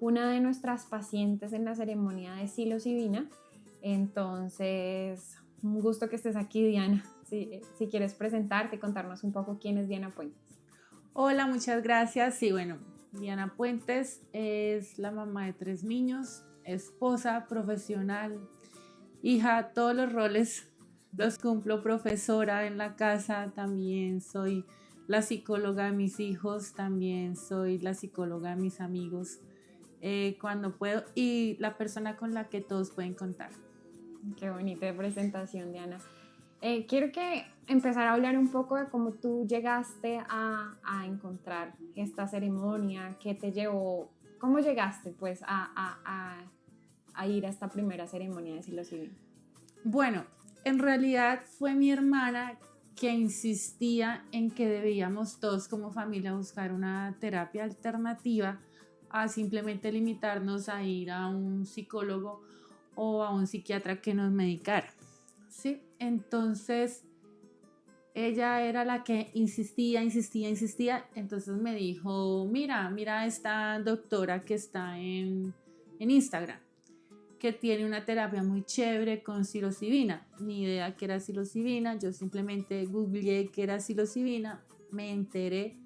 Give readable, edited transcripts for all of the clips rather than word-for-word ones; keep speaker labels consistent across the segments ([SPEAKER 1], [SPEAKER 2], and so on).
[SPEAKER 1] una de nuestras pacientes en la ceremonia de psilocibina. Entonces, un gusto que estés aquí, Diana. Si quieres presentarte, contarnos un poco quién es Diana Puentes.
[SPEAKER 2] Hola, muchas gracias. Sí, bueno, Diana Puentes es la mamá de 3 niños, esposa, profesional, hija, todos los roles los cumplo, profesora en la casa, también soy la psicóloga de mis hijos, también soy la psicóloga de mis amigos, cuando puedo, y la persona con la que todos pueden contar.
[SPEAKER 1] Qué bonita presentación, Diana. Quiero que empezar a hablar un poco de cómo tú llegaste a encontrar esta ceremonia, qué te llevó, cómo llegaste pues a ir a esta primera ceremonia de psilocibina.
[SPEAKER 2] Bueno, en realidad fue mi hermana que insistía en que debíamos todos como familia buscar una terapia alternativa a simplemente limitarnos a ir a un psicólogo o a un psiquiatra que nos medicara. ¿Sí? Entonces, ella era la que insistía. Entonces me dijo, mira esta doctora que está en Instagram, que tiene una terapia muy chévere con psilocibina. Ni idea que era psilocibina, yo simplemente googleé que era psilocibina, me enteré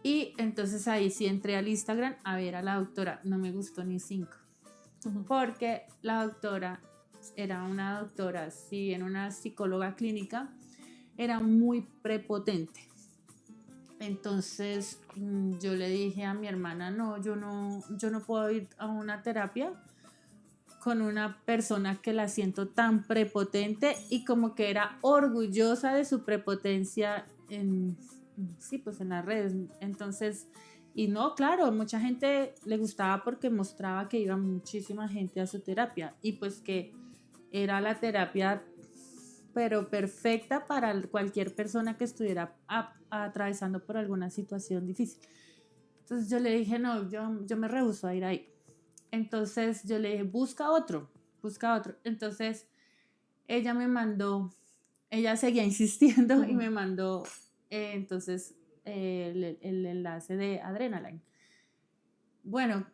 [SPEAKER 2] y entonces ahí sí entré al Instagram a ver a la doctora. No me gustó ni 5, porque la doctora era una doctora, si bien una psicóloga clínica, era muy prepotente. Entonces yo le dije a mi hermana, no, yo no puedo ir a una terapia con una persona que la siento tan prepotente, y como que era orgullosa de su prepotencia sí, pues en las redes. Entonces, y no, claro, mucha gente le gustaba porque mostraba que iba muchísima gente a su terapia y pues que era la terapia pero perfecta para cualquier persona que estuviera atravesando por alguna situación difícil. Entonces yo le dije, no, yo me rehúso a ir ahí. Entonces yo le dije, busca otro. Entonces ella me mandó, ella seguía insistiendo y me mandó el enlace de Adrenaline. Bueno,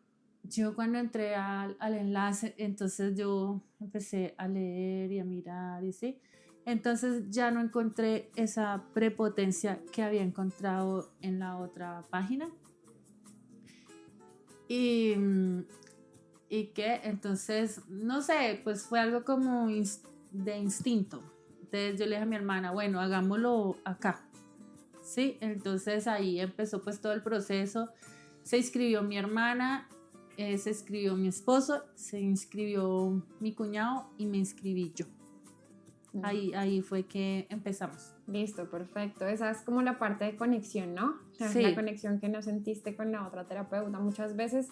[SPEAKER 2] yo cuando entré al enlace, entonces yo empecé a leer y a mirar y sí. Entonces ya no encontré esa prepotencia que había encontrado en la otra página. Y que entonces, no sé, pues fue algo como de instinto. Entonces yo le dije a mi hermana, bueno, hagámoslo acá. Sí, entonces ahí empezó pues todo el proceso. Se inscribió mi hermana, se inscribió mi esposo, se inscribió mi cuñado y me inscribí yo. Ahí fue que empezamos.
[SPEAKER 1] Listo, perfecto. Esa es como la parte de conexión, ¿no?
[SPEAKER 2] Sí.
[SPEAKER 1] La conexión que no sentiste con la otra terapeuta. Muchas veces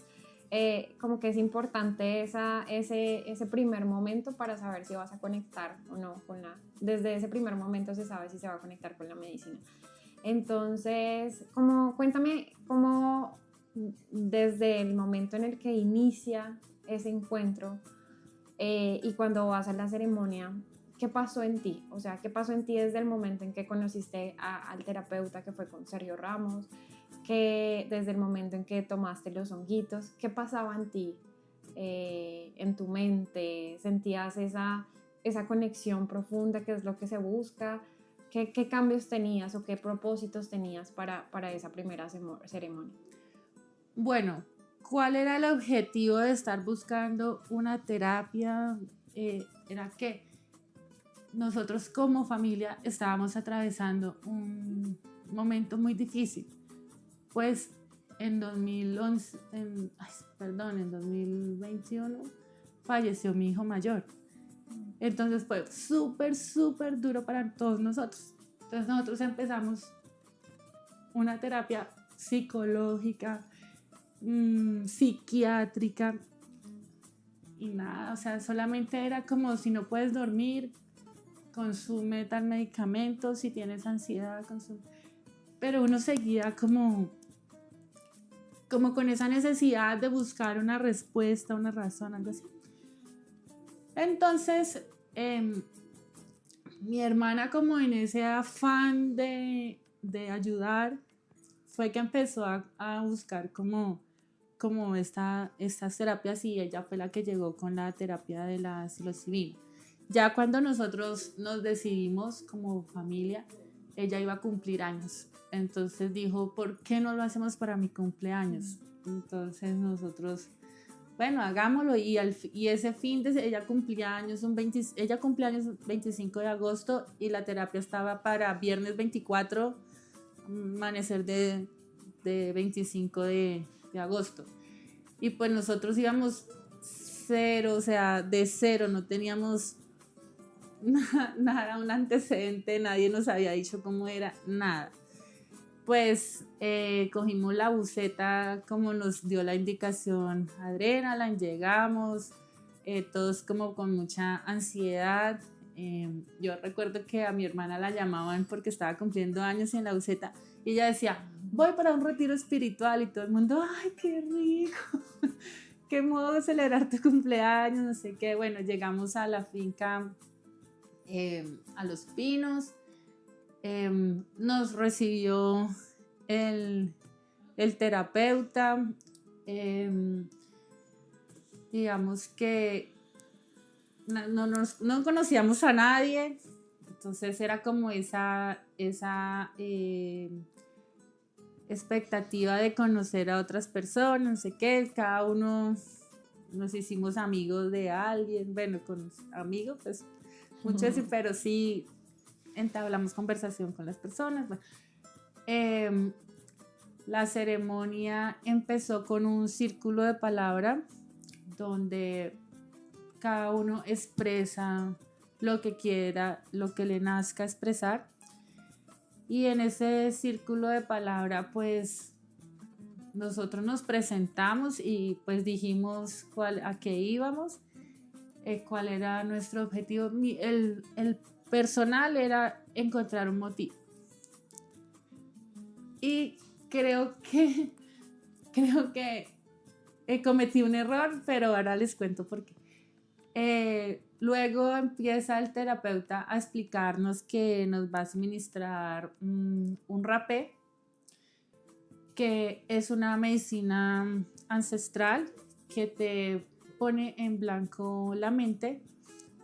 [SPEAKER 1] como que es importante ese primer momento para saber si vas a conectar o no con desde ese primer momento se sabe si se va a conectar con la medicina. Entonces, cuéntame cómo desde el momento en el que inicia ese encuentro y cuando vas a la ceremonia, ¿qué pasó en ti? O sea, ¿qué pasó en ti desde el momento en que conociste al terapeuta que fue con Sergio Ramos? Que desde el momento en que tomaste los honguitos, ¿qué pasaba en ti, en tu mente? ¿Sentías esa conexión profunda que es lo que se busca? ¿Qué cambios tenías o qué propósitos tenías para esa primera ceremonia?
[SPEAKER 2] Bueno, ¿cuál era el objetivo de estar buscando una terapia? Era que nosotros como familia estábamos atravesando un momento muy difícil. Pues en 2021 falleció mi hijo mayor. Entonces fue súper duro para todos nosotros. Entonces nosotros empezamos una terapia psicológica, psiquiátrica y nada, o sea, solamente era como si no puedes dormir, consume tal medicamento, si tienes ansiedad, consume. Pero uno seguía como con esa necesidad de buscar una respuesta, una razón, algo así. Entonces, mi hermana, como en ese afán de ayudar, fue que empezó a buscar como como estas terapias y ella fue la que llegó con la terapia de la psilocibina. Ya cuando nosotros nos decidimos como familia, ella iba a cumplir años. Entonces dijo, ¿por qué no lo hacemos para mi cumpleaños? Entonces nosotros, bueno, hagámoslo. Y ese fin de ella cumplía años, ella cumplía años 25 de agosto y la terapia estaba para viernes 24, amanecer de 25 de agosto. Y pues nosotros íbamos cero, o sea, de cero, no teníamos nada, un antecedente, nadie nos había dicho cómo era, nada. Pues cogimos la buseta como nos dio la indicación Adrenaline, llegamos, todos como con mucha ansiedad. Yo recuerdo que a mi hermana la llamaban porque estaba cumpliendo años en la buseta y ella decía, voy para un retiro espiritual, y todo el mundo, ¡ay, qué rico! ¡Qué modo de celebrar tu cumpleaños! No sé qué. Bueno, llegamos a la finca, a Los Pinos. Nos recibió el terapeuta. Digamos que no conocíamos a nadie, entonces era como esa expectativa de conocer a otras personas, no sé qué, cada uno nos hicimos amigos de alguien, bueno, con amigos, pues muchos, pero sí entablamos conversación con las personas. Bueno, la ceremonia empezó con un círculo de palabra donde cada uno expresa lo que quiera, lo que le nazca expresar. Y en ese círculo de palabra, pues nosotros nos presentamos y pues dijimos a qué íbamos, cuál era nuestro objetivo. El personal era encontrar un motivo. Y creo que cometí un error, pero ahora les cuento por qué. Luego empieza el terapeuta a explicarnos que nos va a suministrar un rapé, que es una medicina ancestral que te pone en blanco la mente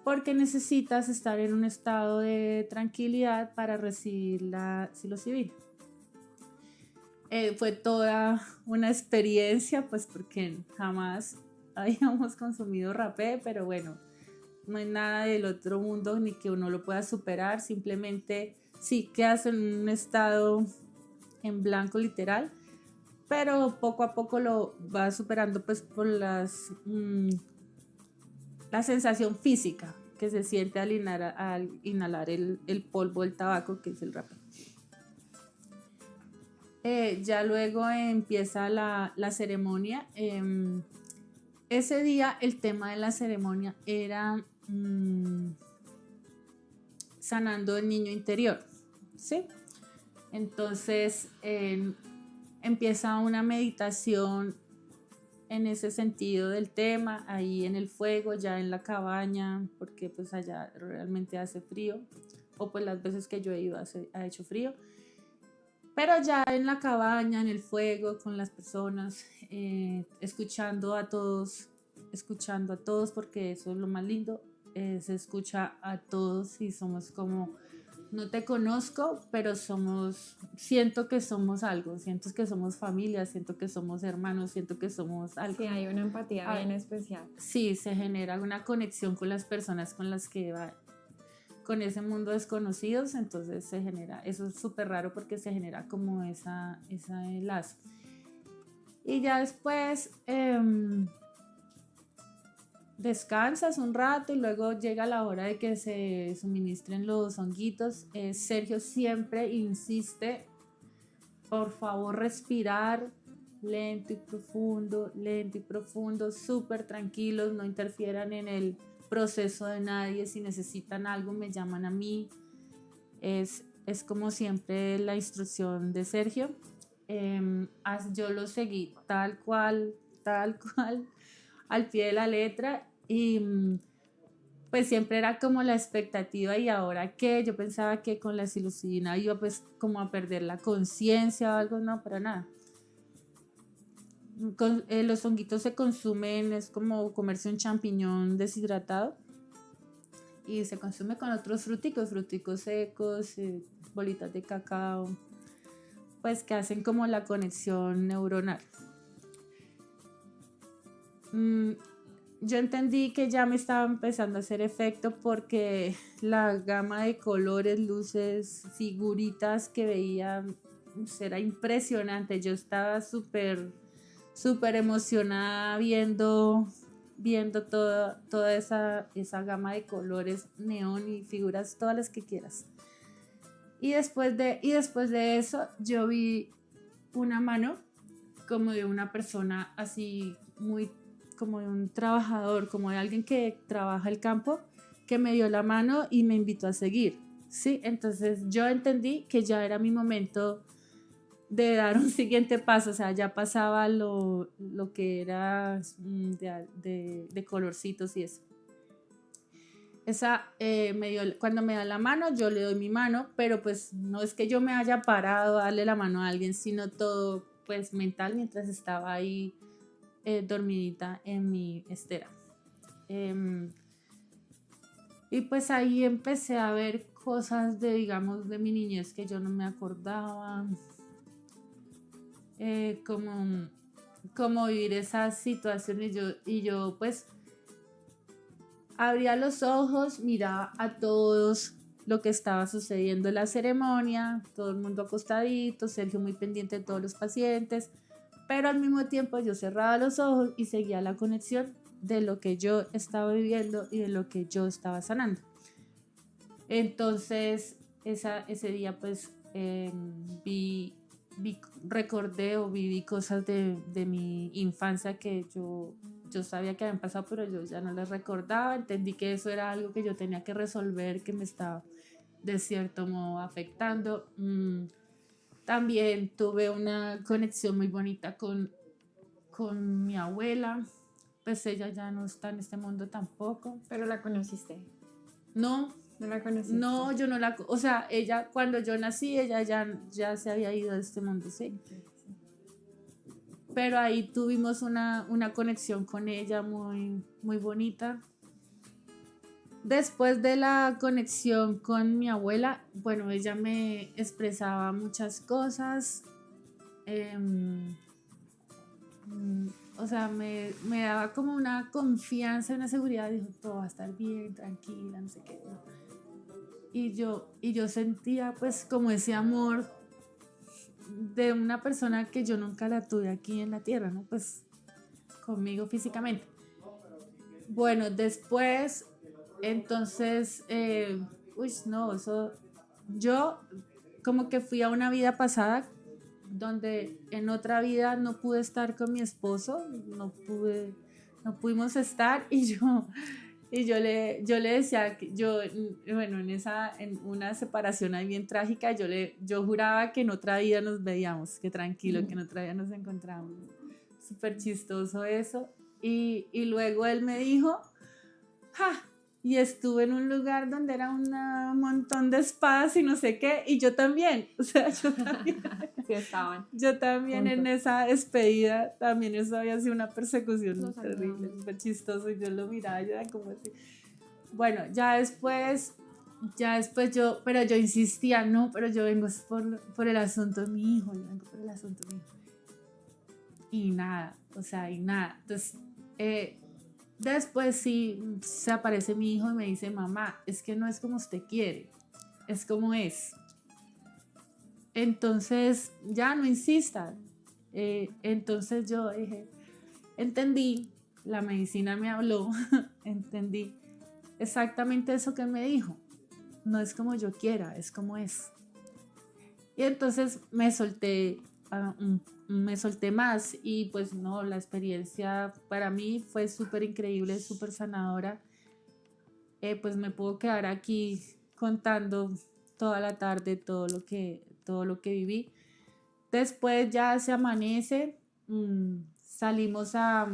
[SPEAKER 2] porque necesitas estar en un estado de tranquilidad para recibir la psilocibina. Fue toda una experiencia, pues porque jamás habíamos consumido rapé, pero bueno, no hay nada del otro mundo ni que uno lo pueda superar, simplemente sí quedas en un estado en blanco literal, pero poco a poco lo vas superando pues por la sensación física que se siente al inhalar el polvo del tabaco, que es el rapé. Ya luego empieza la ceremonia. Ese día el tema de la ceremonia era sanando el niño interior, ¿sí? Entonces empieza una meditación en ese sentido del tema, ahí en el fuego, ya en la cabaña, porque pues allá realmente hace frío, o pues las veces que yo he ido ha hecho frío. Pero ya en la cabaña, en el fuego, con las personas, escuchando a todos, porque eso es lo más lindo, se escucha a todos y somos como, no te conozco, pero siento que somos algo, siento que somos familia, siento que somos hermanos, siento que somos algo.
[SPEAKER 1] Sí, hay una empatía bien especial.
[SPEAKER 2] Sí, se genera una conexión con las personas con las que va, con ese mundo desconocidos, entonces se genera, eso es súper raro porque se genera como esa lazo. Y ya después descansas un rato y luego llega la hora de que se suministren los honguitos. Sergio siempre insiste, por favor respirar lento y profundo, súper tranquilos, no interfieran en el proceso de nadie, si necesitan algo me llaman a mí. Es como siempre la instrucción de Sergio. Yo lo seguí tal cual, al pie de la letra, y pues siempre era como la expectativa, y ahora que yo pensaba que con la psilocibina iba pues como a perder la conciencia o algo, no, para nada. Los honguitos se consumen, es como comerse un champiñón deshidratado y se consume con otros fruticos secos, bolitas de cacao, pues que hacen como la conexión neuronal. Yo entendí que ya me estaba empezando a hacer efecto porque la gama de colores, luces, figuritas que veía era impresionante. Yo estaba súper emocionada viendo toda esa gama de colores, neón y figuras, todas las que quieras. Y después de eso, yo vi una mano como de una persona así muy, como de un trabajador, como de alguien que trabaja el campo, que me dio la mano y me invitó a seguir, ¿sí? Entonces yo entendí que ya era mi momento de dar un siguiente paso, o sea, ya pasaba lo que era de colorcitos y eso. Cuando me da la mano, yo le doy mi mano, pero pues no es que yo me haya parado a darle la mano a alguien, sino todo pues mental mientras estaba ahí dormidita en mi estera. Y pues ahí empecé a ver cosas digamos, de mi niñez que yo no me acordaba, como vivir esas situaciones. Yo pues abría los ojos, miraba a todos lo que estaba sucediendo en la ceremonia, todo el mundo acostadito, Sergio muy pendiente de todos los pacientes, pero al mismo tiempo yo cerraba los ojos y seguía la conexión de lo que yo estaba viviendo y de lo que yo estaba sanando. Entonces ese día pues recordé o viví cosas de mi infancia que yo sabía que habían pasado, pero yo ya no les recordaba. Entendí que eso era algo que yo tenía que resolver, que me estaba de cierto modo afectando. También tuve una conexión muy bonita con mi abuela, pues ella ya no está en este mundo tampoco.
[SPEAKER 1] ¿Pero la conociste?
[SPEAKER 2] No.
[SPEAKER 1] ¿No la conociste?
[SPEAKER 2] No, yo no o sea, ella cuando yo nací, ella ya se había ido de este mundo, ¿sí? Okay, sí. Pero ahí tuvimos una conexión con ella muy, muy bonita. Después de la conexión con mi abuela, bueno, ella me expresaba muchas cosas. O sea, me daba como una confianza, una seguridad. Dijo, todo va a estar bien, tranquila, no sé qué. Y yo sentía pues como ese amor de una persona que yo nunca la tuve aquí en la tierra, ¿no? Pues conmigo físicamente. Bueno, después, entonces, yo como que fui a una vida pasada donde en otra vida no pude estar con mi esposo, no pudimos estar y yo le decía que bueno, en una separación ahí bien trágica, yo juraba que en otra vida nos veíamos, que tranquilo, que en otra vida nos encontrábamos. Súper chistoso eso. Y luego él me dijo, ¡ja! Y estuve en un lugar donde era un montón de espadas y no sé qué, y yo también, o sea, yo también.
[SPEAKER 1] Sí, estaban.
[SPEAKER 2] Yo también juntos. En esa despedida, también eso había sido una persecución terrible, súper chistoso, y yo lo miraba, yo era como así. Bueno, ya después pero yo insistía, no, pero yo vengo por el asunto de mi hijo, yo vengo por el asunto de mi hijo. Y nada. Entonces, después sí se aparece mi hijo y me dice, mamá, es que no es como usted quiere, es como es. Entonces, ya no insista. Entonces yo dije, entendí, la medicina me habló, entendí exactamente eso que él me dijo. No es como yo quiera, es como es. Y entonces me solté más y pues no, la experiencia para mí fue súper increíble, súper sanadora. Pues me puedo quedar aquí contando toda la tarde todo lo que viví. Después ya se amanece, salimos a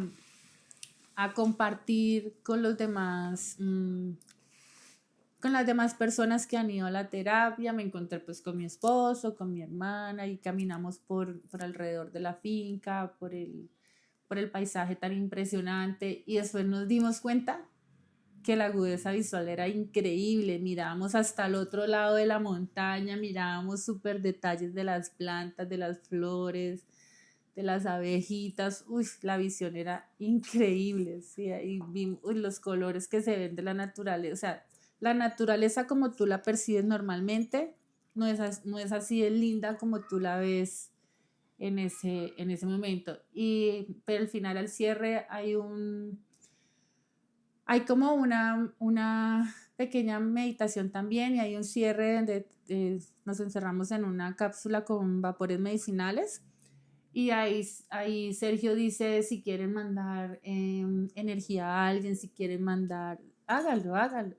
[SPEAKER 2] compartir con los demás, con las demás personas que han ido a la terapia. Me encontré pues con mi esposo, con mi hermana, y caminamos por alrededor de la finca, por el por el paisaje tan impresionante y después nos dimos cuenta que la agudeza visual era increíble, mirábamos hasta el otro lado de la montaña, mirábamos súper detalles de las plantas, de las flores, de las abejitas, uy, la visión era increíble, ¿sí? Y vimos los colores que se ven de la naturaleza, o sea, la naturaleza como tú la percibes normalmente, no es así de linda como tú la ves en ese momento. Pero al final, al cierre, hay como una pequeña meditación también y hay un cierre donde nos encerramos en una cápsula con vapores medicinales y ahí Sergio dice si quieren mandar energía a alguien, si quieren mandar, hágalo, hágalo.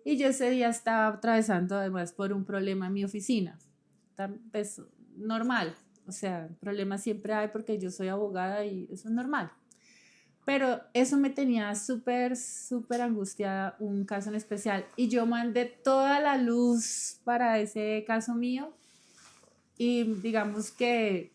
[SPEAKER 2] Y yo ese día estaba atravesando además por un problema en mi oficina, pues normal, o sea, problemas siempre hay porque yo soy abogada y eso es normal. Pero eso me tenía súper, súper angustiada, un caso en especial. Y yo mandé toda la luz para ese caso mío. Y digamos que,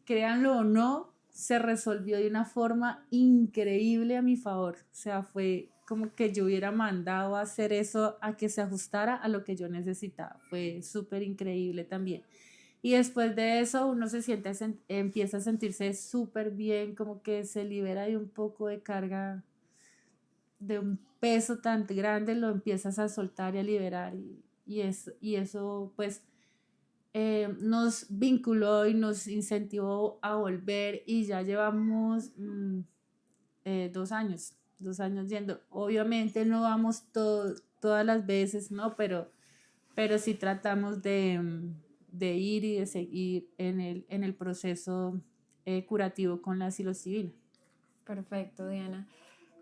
[SPEAKER 2] créanlo o no, se resolvió de una forma increíble a mi favor. O sea, fue como que yo hubiera mandado a hacer eso a que se ajustara a lo que yo necesitaba. Fue súper increíble también. Y después de eso uno empieza a sentirse súper bien, como que se libera de un poco de carga, de un peso tan grande, lo empiezas a soltar y a liberar. Y eso pues nos vinculó y nos incentivó a volver y ya llevamos 2 años yendo. Obviamente no vamos todas las veces, ¿no? Pero sí tratamos de ir y de seguir en el proceso curativo con la psilocibina.
[SPEAKER 1] Perfecto, Diana.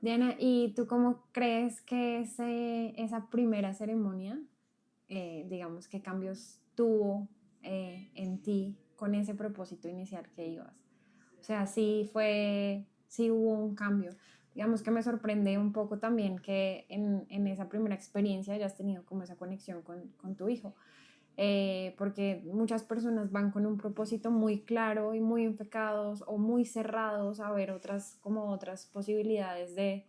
[SPEAKER 1] Diana, ¿y tú cómo crees que esa primera ceremonia, digamos, qué cambios tuvo en ti con ese propósito inicial que ibas? O sea, sí hubo un cambio. Digamos que me sorprende un poco también que en esa primera experiencia hayas tenido como esa conexión con tu hijo. Porque muchas personas van con un propósito muy claro y muy enfocados o muy cerrados a ver otras posibilidades de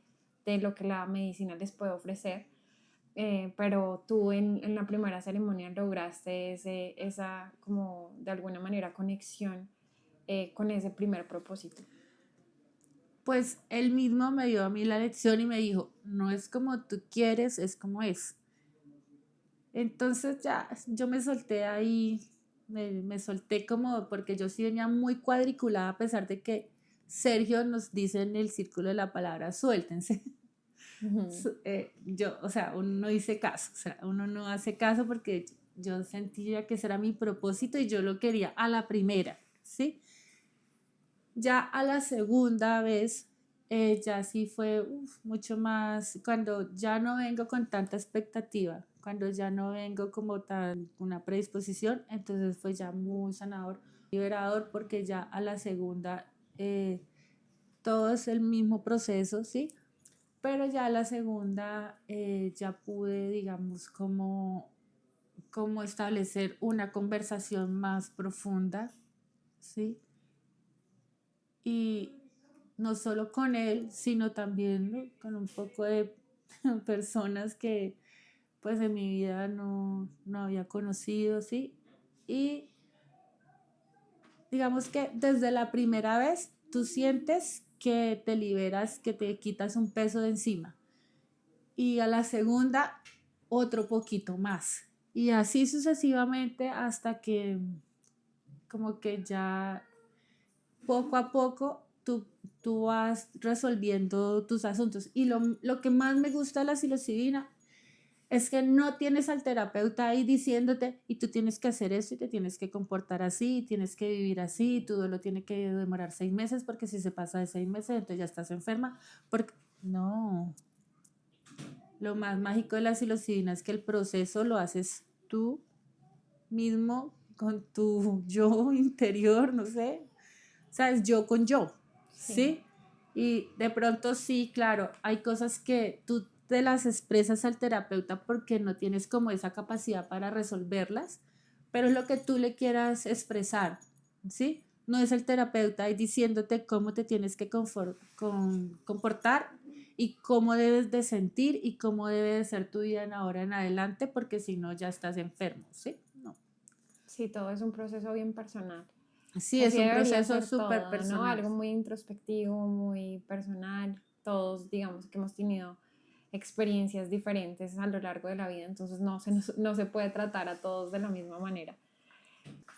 [SPEAKER 1] lo que la medicina les puede ofrecer. Pero tú en la primera ceremonia lograste esa como de alguna manera conexión con ese primer propósito.
[SPEAKER 2] Pues él mismo me dio a mí la lección y me dijo, no es como tú quieres, es como es. Entonces ya yo me solté ahí, me solté como porque yo sí venía muy cuadriculada a pesar de que Sergio nos dice en el círculo de la palabra suéltense.
[SPEAKER 1] Ujú.
[SPEAKER 2] Yo, o sea, uno no hice caso, o sea, uno no hace caso porque yo sentía que ese era mi propósito y yo lo quería a la primera, ¿sí? Ya a la segunda vez, ya sí fue mucho más, cuando ya no vengo con tanta expectativa, cuando ya no vengo como tan una predisposición, entonces fue ya muy sanador, liberador, porque ya a la segunda todo es el mismo proceso, ¿sí? Pero ya a la segunda ya pude, digamos, como establecer una conversación más profunda, ¿sí? Y no solo con él, sino también, ¿no?, con un poco de personas que pues en mi vida no había conocido, ¿sí? Y digamos que desde la primera vez tú sientes que te liberas, que te quitas un peso de encima. Y a la segunda, otro poquito más. Y así sucesivamente hasta que como que ya poco a poco tú vas resolviendo tus asuntos. Y lo que más me gusta de la psilocibina es que no tienes al terapeuta ahí diciéndote y tú tienes que hacer esto y te tienes que comportar así, y tienes que vivir así, y tu duelo tiene que demorar 6 meses porque si se pasa de 6 meses entonces ya estás enferma. Porque no, lo más mágico de la psilocibina es que el proceso lo haces tú mismo con tu yo interior, no sé, ¿sabes? Yo con yo,
[SPEAKER 1] Sí.
[SPEAKER 2] ¿sí? Y de pronto sí, claro, hay cosas que tú te las expresas al terapeuta porque no tienes como esa capacidad para resolverlas, pero es lo que tú le quieras expresar, ¿sí? no es el terapeuta ahí diciéndote cómo te tienes que comportar y cómo debes de sentir y cómo debe de ser tu vida en ahora en adelante, porque si no ya estás enfermo, ¿sí? No.
[SPEAKER 1] Sí, todo es un proceso bien personal.
[SPEAKER 2] Sí, es
[SPEAKER 1] Así
[SPEAKER 2] un
[SPEAKER 1] debería
[SPEAKER 2] proceso
[SPEAKER 1] ser
[SPEAKER 2] súper
[SPEAKER 1] todo, ¿no?
[SPEAKER 2] personal.
[SPEAKER 1] Algo muy introspectivo, muy personal. Todos, digamos, que hemos tenido experiencias diferentes a lo largo de la vida, entonces no se puede tratar a todos de la misma manera.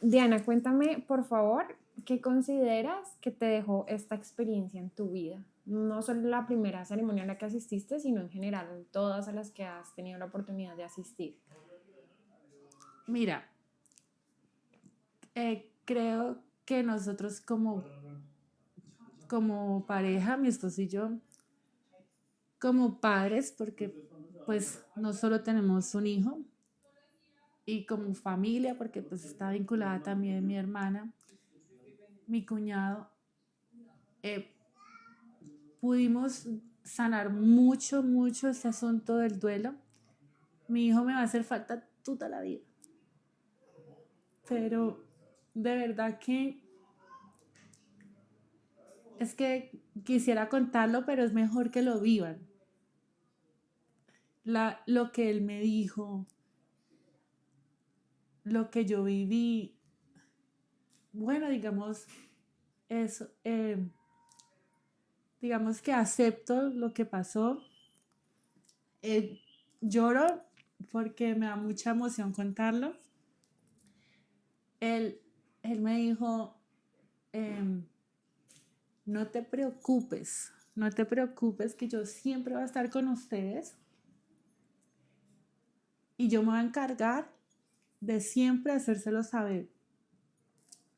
[SPEAKER 1] Diana, cuéntame, por favor, ¿qué consideras que te dejó esta experiencia en tu vida? No solo la primera ceremonia a la que asististe, sino en general, todas a las que has tenido la oportunidad de asistir.
[SPEAKER 2] Mira, creo que nosotros como pareja, mi esposo y yo, como padres, porque pues no solo tenemos un hijo, y como familia, porque pues está vinculada también mi hermana, mi cuñado, eh, pudimos sanar mucho este asunto del duelo. Mi hijo me va a hacer falta toda la vida, pero de verdad que es que quisiera contarlo, pero es mejor que lo vivan. Lo que él me dijo, lo que yo viví, bueno, eso, digamos que acepto lo que pasó. Eh, Lloro porque me da mucha emoción contarlo. Él, él me dijo, em, no te preocupes que yo siempre voy a estar con ustedes y yo me voy a encargar de siempre hacérselo saber.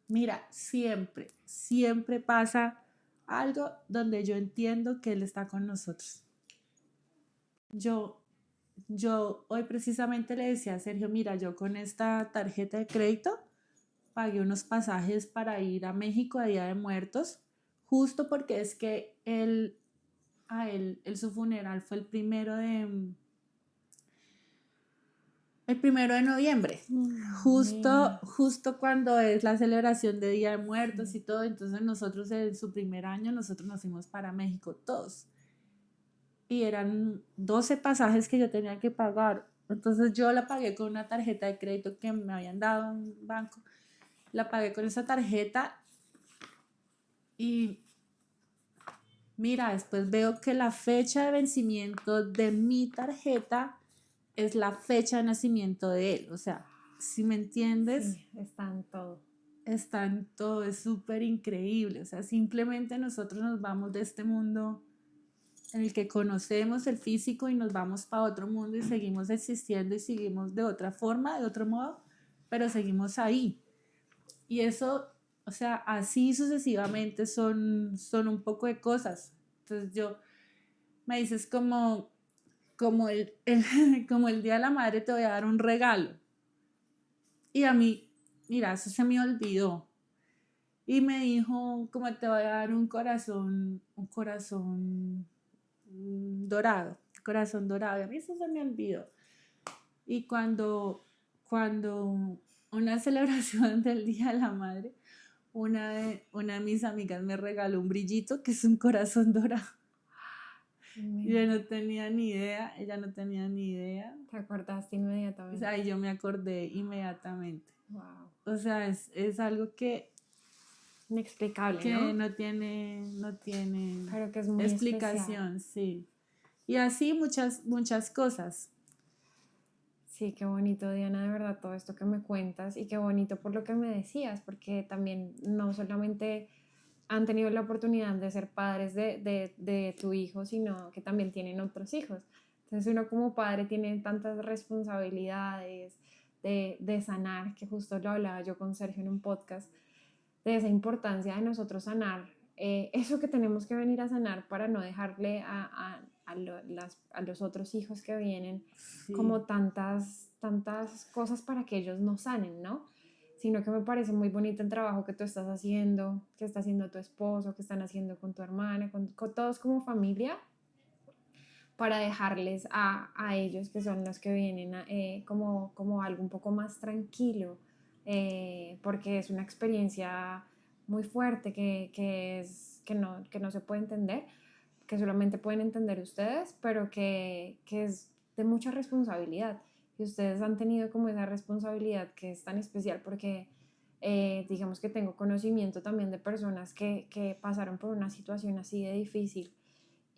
[SPEAKER 2] Mira, siempre pasa algo donde yo entiendo que Él está con nosotros. Yo, yo hoy precisamente le decía a Sergio, mira, yo con esta tarjeta de crédito pagué unos pasajes para ir a México a Día de Muertos, justo porque es que su funeral fue el primero de noviembre,
[SPEAKER 1] Mira,
[SPEAKER 2] justo cuando es la celebración de Día de Muertos y todo. Entonces nosotros en su primer año, nosotros nos fuimos para México todos. Y eran 12 pasajes que yo tenía que pagar. Entonces yo la pagué con una tarjeta de crédito que me habían dado en un banco. La pagué con esa tarjeta y mira, después veo que la fecha de vencimiento de mi tarjeta es la fecha de nacimiento de él. O sea, si me entiendes,
[SPEAKER 1] sí, está en todo.
[SPEAKER 2] está en todo, es súper increíble. O sea, simplemente nosotros nos vamos de este mundo en el que conocemos el físico y nos vamos para otro mundo y seguimos existiendo y seguimos de otra forma, de otro modo, pero seguimos ahí. Y eso, o sea, así sucesivamente son un poco de cosas. Entonces me dices como el Día de la Madre te voy a dar un regalo. Y a mí, mira, eso se me olvidó. Y me dijo, como te voy a dar un corazón dorado. Y a mí eso se me olvidó. Y cuando una celebración del Día de la Madre, una de mis amigas me regaló un brillito que es un corazón dorado. Yo no tenía ni idea, ella no tenía ni idea.
[SPEAKER 1] Te acordaste
[SPEAKER 2] O
[SPEAKER 1] inmediatamente.
[SPEAKER 2] sea, y yo me acordé inmediatamente.
[SPEAKER 1] Wow.
[SPEAKER 2] O sea, es algo
[SPEAKER 1] Inexplicable,
[SPEAKER 2] que
[SPEAKER 1] ¿no?
[SPEAKER 2] no tiene
[SPEAKER 1] Pero que es muy especial.
[SPEAKER 2] explicación, sí. Y así muchas cosas.
[SPEAKER 1] Sí, qué bonito, Diana, de verdad, todo esto que me cuentas y qué bonito por lo que me decías, porque también no solamente han tenido la oportunidad de ser padres de tu hijo, sino que también tienen otros hijos. Entonces uno como padre tiene tantas responsabilidades de sanar, que justo lo hablaba yo con Sergio en un podcast, de esa importancia de nosotros sanar, eso que tenemos que venir a sanar para no dejarle a los otros hijos que vienen
[SPEAKER 2] Sí.
[SPEAKER 1] como tantas cosas para que ellos no sanen, ¿no? Sino que me parece muy bonito el trabajo que tú estás haciendo, que está haciendo tu esposo, que están haciendo con tu hermana, con todos como familia, para dejarles a ellos, que son los que vienen, como algo un poco más tranquilo, porque es una experiencia muy fuerte que no se puede entender, que solamente pueden entender ustedes, pero que es de mucha responsabilidad. Y ustedes han tenido como esa responsabilidad que es tan especial porque digamos que tengo conocimiento también de personas que pasaron por una situación así de difícil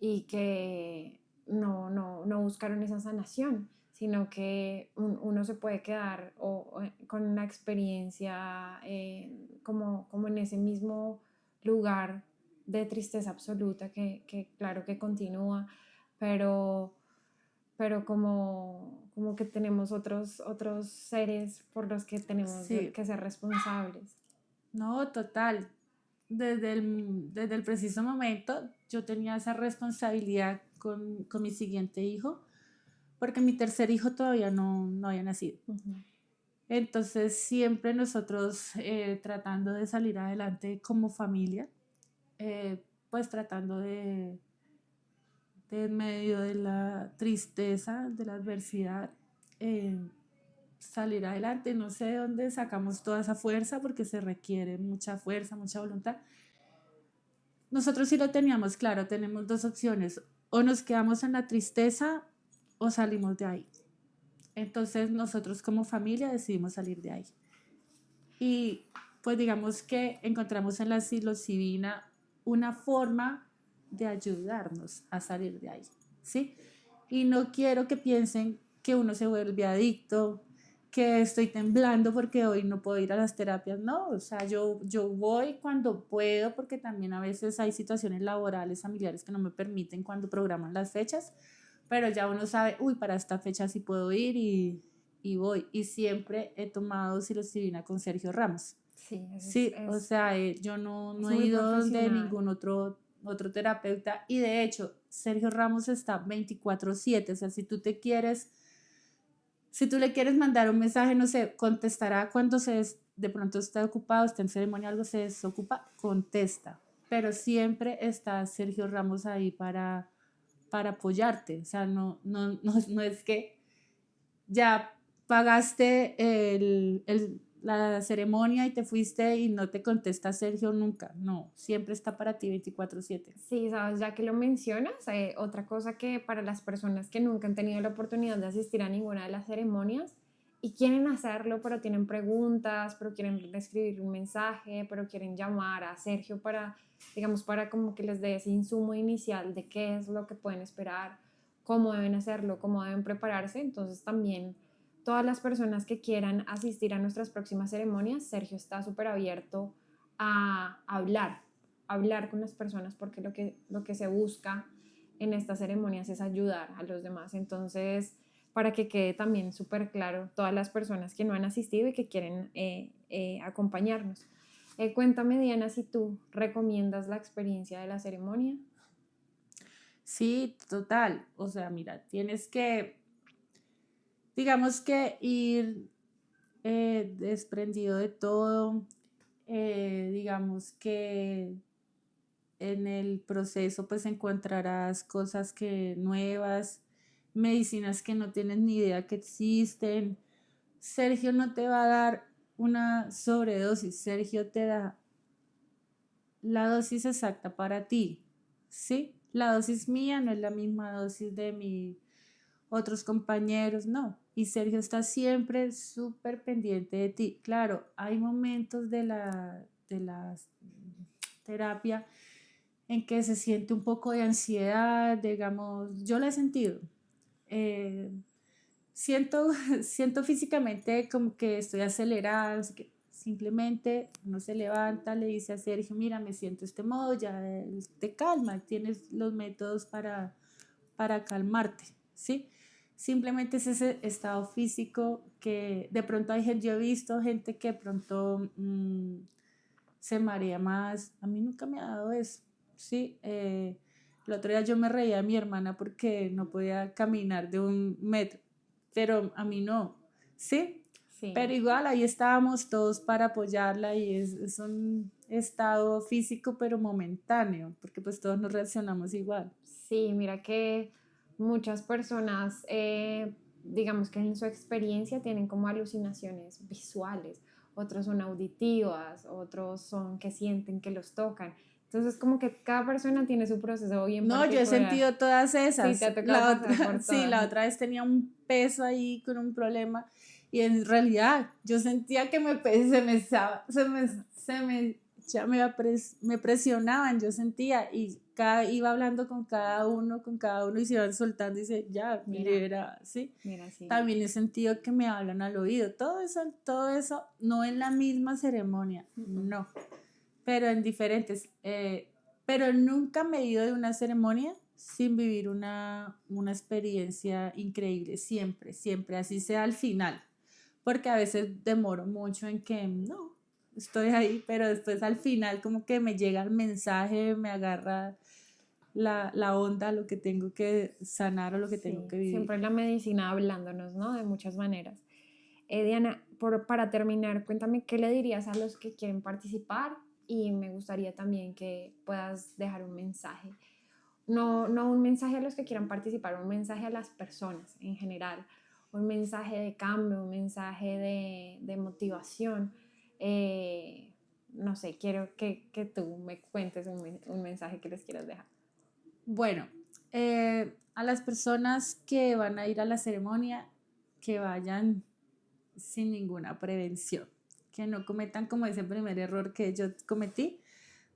[SPEAKER 1] y que no buscaron esa sanación, sino que uno se puede quedar con una experiencia como en ese mismo lugar de tristeza absoluta que claro que continúa, pero, pero como que tenemos otros seres por los que tenemos
[SPEAKER 2] Sí,
[SPEAKER 1] que ser responsables.
[SPEAKER 2] no, total. Desde el preciso momento yo tenía esa responsabilidad con mi siguiente hijo, porque mi tercer hijo todavía no había nacido.
[SPEAKER 1] Ujú.
[SPEAKER 2] Entonces siempre nosotros tratando de salir adelante como familia, pues tratando de en medio de la tristeza, de la adversidad, eh, salir adelante. No sé de dónde sacamos toda esa fuerza porque se requiere mucha fuerza, mucha voluntad. Nosotros sí lo teníamos claro, tenemos dos opciones, o nos quedamos en la tristeza o salimos de ahí. Entonces nosotros como familia decidimos salir de ahí. Y pues digamos que encontramos en la psilocibina una forma de ayudarnos a salir de ahí, ¿sí? Y no quiero que piensen que uno se vuelve adicto, que estoy temblando porque hoy no puedo ir a las terapias. No, o sea, yo voy cuando puedo porque también a veces hay situaciones laborales, familiares que no me permiten cuando programan las fechas, pero ya uno sabe, uy, para esta fecha sí puedo ir y voy. Y siempre he tomado psilocibina con Sergio Ramos.
[SPEAKER 1] Sí,
[SPEAKER 2] Sí, o sea, yo no
[SPEAKER 1] es
[SPEAKER 2] he
[SPEAKER 1] muy
[SPEAKER 2] ido donde
[SPEAKER 1] profesional.
[SPEAKER 2] ningún otro terapeuta y de hecho Sergio Ramos está 24/7, o sea, si tú le quieres mandar un mensaje, no sé, contestará cuando de pronto está ocupado, está en ceremonia, algo se desocupa, contesta, pero siempre está Sergio Ramos ahí para apoyarte, o sea, no es que ya pagaste la ceremonia y te fuiste y no te contesta Sergio nunca. No, siempre está para ti 24/7.
[SPEAKER 1] Sí, sabes, ya que lo mencionas, otra cosa que para las personas que nunca han tenido la oportunidad de asistir a ninguna de las ceremonias y quieren hacerlo, pero tienen preguntas, pero quieren escribir un mensaje, pero quieren llamar a Sergio para, digamos, para como que les dé ese insumo inicial de qué es lo que pueden esperar, cómo deben hacerlo, cómo deben prepararse. Entonces también todas las personas que quieran asistir a nuestras próximas ceremonias, Sergio está súper abierto a hablar con las personas porque lo que se busca en estas ceremonias es ayudar a los demás. Entonces, para que quede también súper claro todas las personas que no han asistido y que quieren acompañarnos. Cuéntame, Diana, si tú recomiendas la experiencia de la ceremonia.
[SPEAKER 2] Sí, total. O sea, mira, tienes que, digamos que ir desprendido de todo. Digamos que en el proceso pues encontrarás cosas que nuevas, medicinas que no tienes ni idea que existen. Sergio no te va a dar una sobredosis, Sergio te da la dosis exacta para ti, ¿sí? La dosis mía no es la misma dosis de mis otros compañeros, no. Y Sergio está siempre súper pendiente de ti. Claro, hay momentos de la terapia en que se siente un poco de ansiedad, digamos, yo la he sentido. Eh, siento, siento físicamente como que estoy acelerada, así que simplemente uno se levanta, le dice a Sergio, mira, me siento de este modo, ya él te calma, tienes los métodos para calmarte, ¿sí? Simplemente es ese estado físico que de pronto hay gente, yo he visto gente que de pronto se marea más, a mí nunca me ha dado eso, ¿sí? El otro día yo me reía de mi hermana porque no podía caminar de 1 metro, pero a mí no, ¿sí?
[SPEAKER 1] Sí.
[SPEAKER 2] Pero igual ahí estábamos todos para apoyarla y es un estado físico pero momentáneo, porque pues todos nos reaccionamos igual.
[SPEAKER 1] Sí, mira que muchas personas, digamos que en su experiencia tienen como alucinaciones visuales otros son auditivas, otros son que sienten que los tocan. Entonces como que cada persona tiene su proceso bien
[SPEAKER 2] No,
[SPEAKER 1] particular.
[SPEAKER 2] yo he sentido todas esas.
[SPEAKER 1] Sí, te ha tocado pasar por
[SPEAKER 2] Sí, la
[SPEAKER 1] todas.
[SPEAKER 2] otra vez tenía un peso ahí con un problema y en realidad yo sentía que me presionaban, yo sentía y iba hablando con cada uno y se iban soltando y dice, ya,
[SPEAKER 1] Mira.
[SPEAKER 2] libera, ¿sí?
[SPEAKER 1] Mira, sí.
[SPEAKER 2] También he sentido que me hablan al oído, todo eso, no en la misma ceremonia, no, pero en diferentes, pero nunca me he ido de una ceremonia sin vivir una experiencia increíble, siempre, siempre, así sea al final, porque a veces demoro mucho en que no, estoy ahí, pero después al final como que me llega el mensaje, me agarra la onda, lo que tengo que sanar o lo que tengo que vivir.
[SPEAKER 1] Siempre la medicina hablándonos, ¿no? De muchas maneras. Diana, para terminar, cuéntame qué le dirías a los que quieren participar y me gustaría también que puedas dejar un mensaje. No un mensaje a los que quieran participar, un mensaje a las personas en general, un mensaje de cambio, un mensaje de motivación. No sé, quiero que tú me cuentes un mensaje que les quieras dejar.
[SPEAKER 2] Bueno, a las personas que van a ir a la ceremonia, que vayan sin ninguna prevención, que no cometan como ese primer error que yo cometí,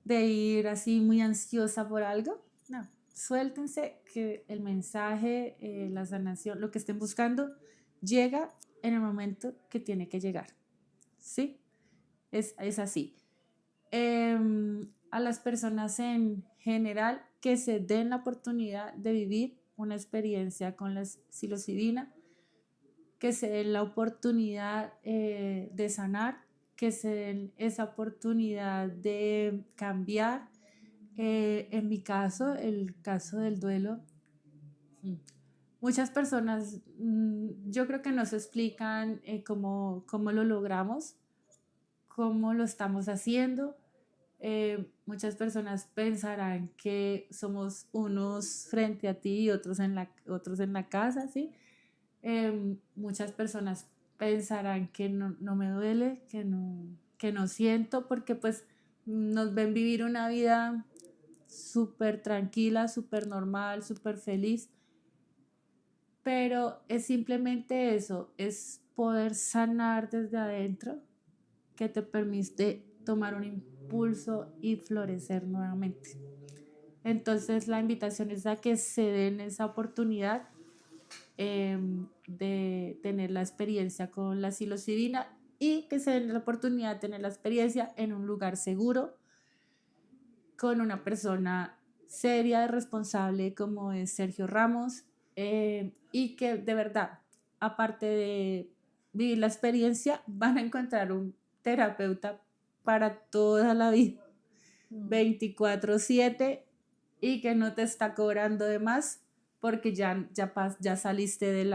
[SPEAKER 2] de ir así muy ansiosa por algo. No, suéltense que el mensaje, la sanación, lo que estén buscando, llega en el momento que tiene que llegar. ¿Sí? Es así. A las personas en general que se den la oportunidad de vivir una experiencia con la psilocibina, que se den la oportunidad de sanar, que se den esa oportunidad de cambiar. En mi caso, el caso del duelo, muchas personas yo creo que no se explican cómo lo logramos, cómo lo estamos haciendo. Muchas personas pensarán que somos unos frente a ti y otros en la casa, ¿sí? Muchas personas pensarán que no me duele, que no siento, porque pues nos ven vivir una vida súper tranquila, súper normal, súper feliz, pero es simplemente eso, es poder sanar desde adentro que te permite tomar un impulso y florecer nuevamente. Entonces la invitación es a que se den esa oportunidad de tener la experiencia con la psilocibina y que se den la oportunidad de tener la experiencia en un lugar seguro, con una persona seria y responsable como es Sergio Ramos, y que de verdad, aparte de vivir la experiencia, van a encontrar un terapeuta para toda la vida, 24/7, y que no te está cobrando de más porque ya saliste de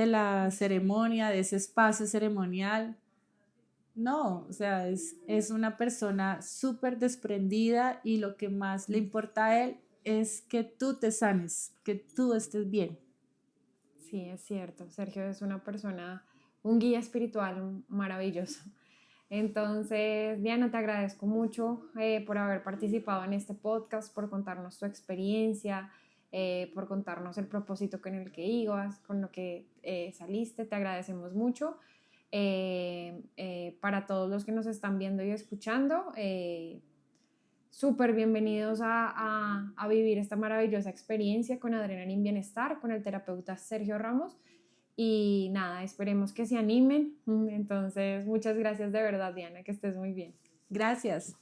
[SPEAKER 2] la ceremonia, de ese espacio ceremonial. No, o sea, es una persona súper desprendida y lo que más le importa a él es que tú te sanes, que tú estés bien.
[SPEAKER 1] Sí, es cierto. Sergio es una persona, un guía espiritual maravilloso. Entonces, Diana, te agradezco mucho por haber participado en este podcast, por contarnos tu experiencia, por contarnos el propósito con el que ibas, con lo que saliste. Te agradecemos mucho. Para todos los que nos están viendo y escuchando, súper bienvenidos a vivir esta maravillosa experiencia con Adrenalina Bienestar, con el terapeuta Sergio Ramos. Y nada, esperemos que se animen. Entonces, muchas gracias de verdad, Diana, que estés muy bien.
[SPEAKER 2] Gracias.